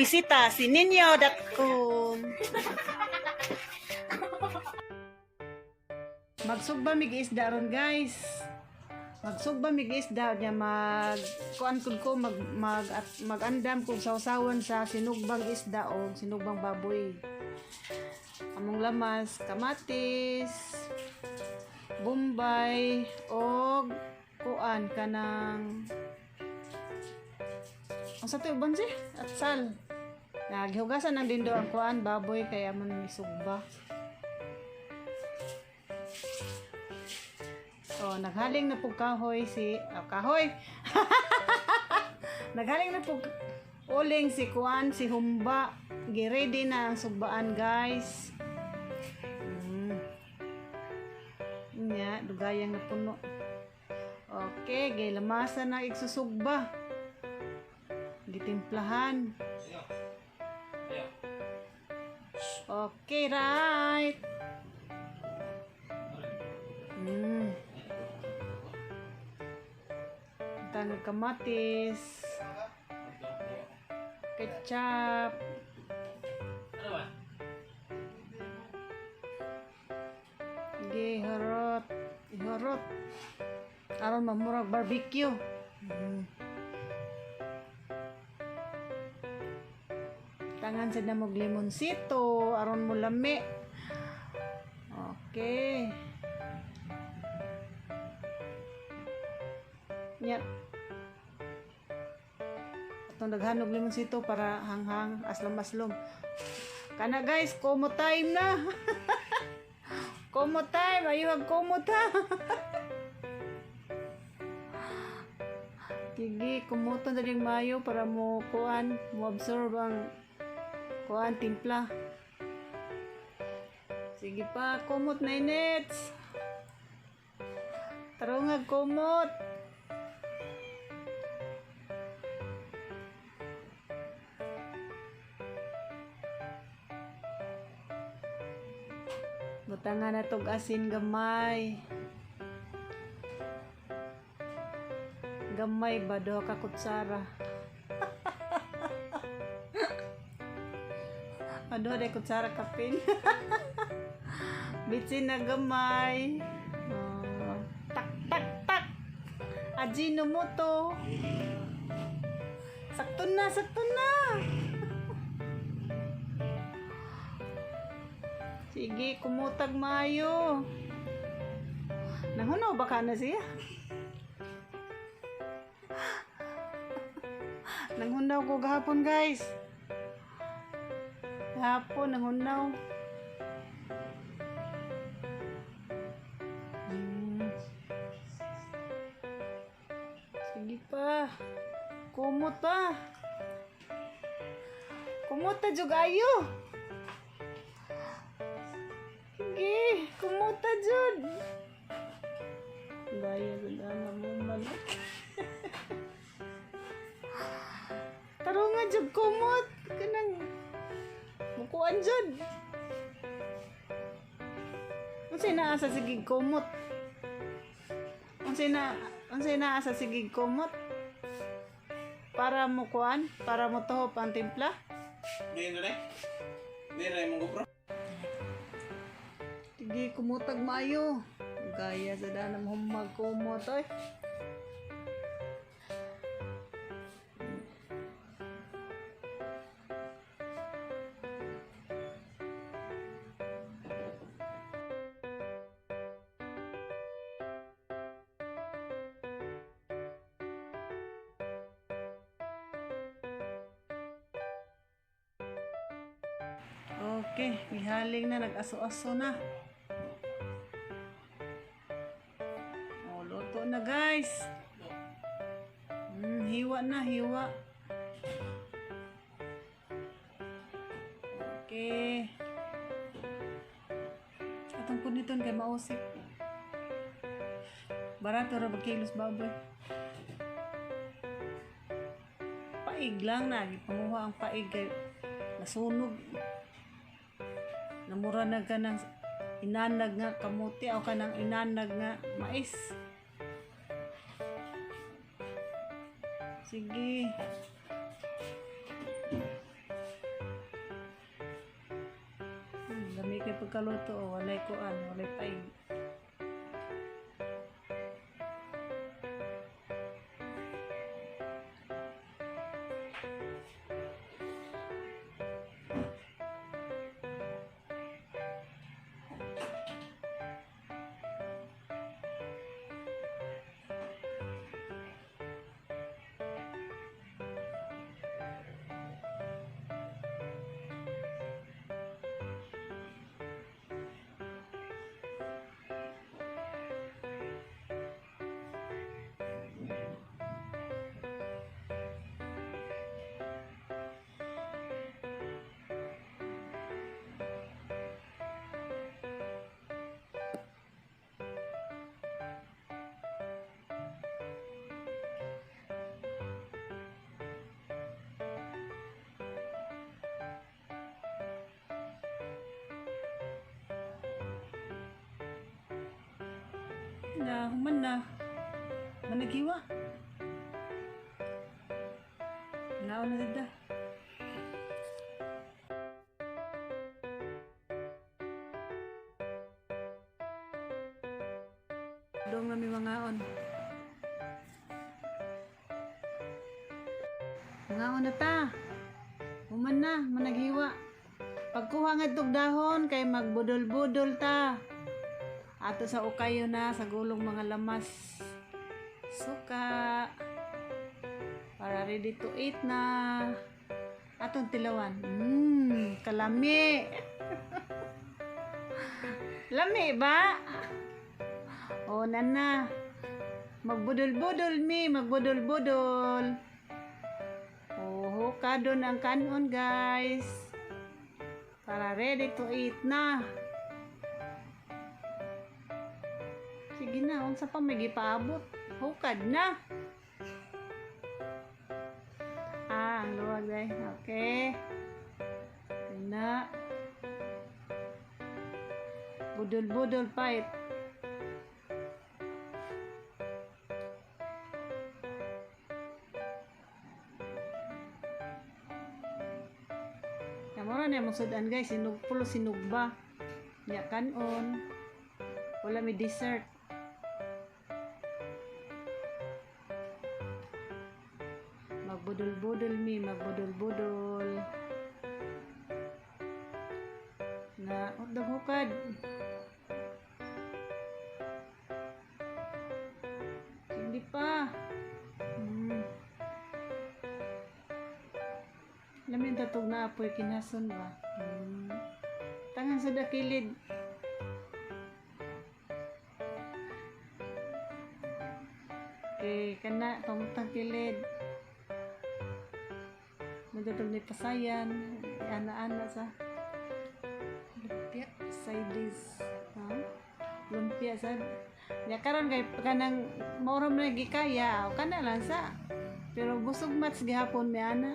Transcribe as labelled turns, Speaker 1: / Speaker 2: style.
Speaker 1: bisita si ninyo.com. Magsugba mig isda ron guys. Magsugba mig isda nya kuan kun ko magandam kung sawsawan sa sinugbang isda o sinugbang baboy. Among lamas, kamatis, bombay og kuan kanang sa to uban si at sal. Gihugasan ng dindo ang kuan baboy kaya man misugba. Oh, naghaling na pug kahoy si kahoy. Naghaling na pug uling si kuan si humba. Gi-ready na ang sugbaan guys. Nya dugayang na puno. Okay, gilamasan na igsusugba. Gitimplahan. Okay, right. Tangan kamatis. Kecap. Ihorot. Aron mamurag barbecue. Tangan sa namog limonsito aron mo lami. Okay. Nya. Atong daghanog limonsito para hanghang aslom-aslom. Kana guys, komo time na. Komo time, ayuhag komo ta. Sige, kumuton na rin mayo para mo kuan, mo absorb ang kuan timpla. Sige pa, kumot na inits. Tarungag kumot. Butangan na tog asin gamay. Gamay ba do ka kutsara? Ado de kutsara kapin. Bitsin na gamay. Tak. Ajinomoto. Sakto na. Sige, kumutag mayo. Nahunaw baka na siya? Nanghunaw ko gahapon guys. Gahapon nanghunaw. Sige pa. Kumot pa. Kumot ta jud ayo. Sige, kumot ta jud. Gaya jud ana mo man. Tarong nga jud kumot kanang mukuan jud. Unsay naa sa sigig kumot? Unsay naa sa sigig kumot? Para mo kuan, para mo tuhop ang timpla?
Speaker 2: Di na mong GoPro.
Speaker 1: Sige, kumutag maayo. Gaya sa dana mo magkumot oy. Okay, ihaling na, nag-aso-aso na. Oh, luto na guys. Hiwa na, hiwa. Okay. Atong puniton kay mausip. Barato ra kilos baboy. Paig lang na, gipanguha ang paig kay nasunog. Namura na ka ng inanag nga kamuti o kanang inanag nga mais. Sige. Lami kay pagkaluto o walay kuan, walay paig. Na, human na. Managiwa. Naon na dada. Dong nami mangaon. Mangaon na ta. Human na, managiwa. Pagkuha nga itong dahon, kay magbudol-budol ta. Ato sa ukayo na, sa gulong mga lamas. Suka. Para ready to eat na. Atong tilawan. Kalami. Lami ba? O, nana. Magbudol-budol mi, magbudol-budol. Oh, kadon ang kanon, guys. Para ready to eat na. Sige na, unsa pa may gipaabot. Hukad na. Ang luwag ay. Okay. Na. Budol-budol pa it. Mura na yung sudan guys, pulo sinugba. Ya kanon. Wala may dessert. Magbudol-budol mi, magbudol-budol. Na, hukad. Hindi pa. Lamin tatog na apoy kinason ba? Tangan sa dakilid. Okay, kana pamutang kilid. Madatog ni pasayan, ana-ana sa lumpia sides. Lumpia sa. Ya karon kay kanang mauram na gikaya, kana lang sa. Pero busog mats gihapon mi ana.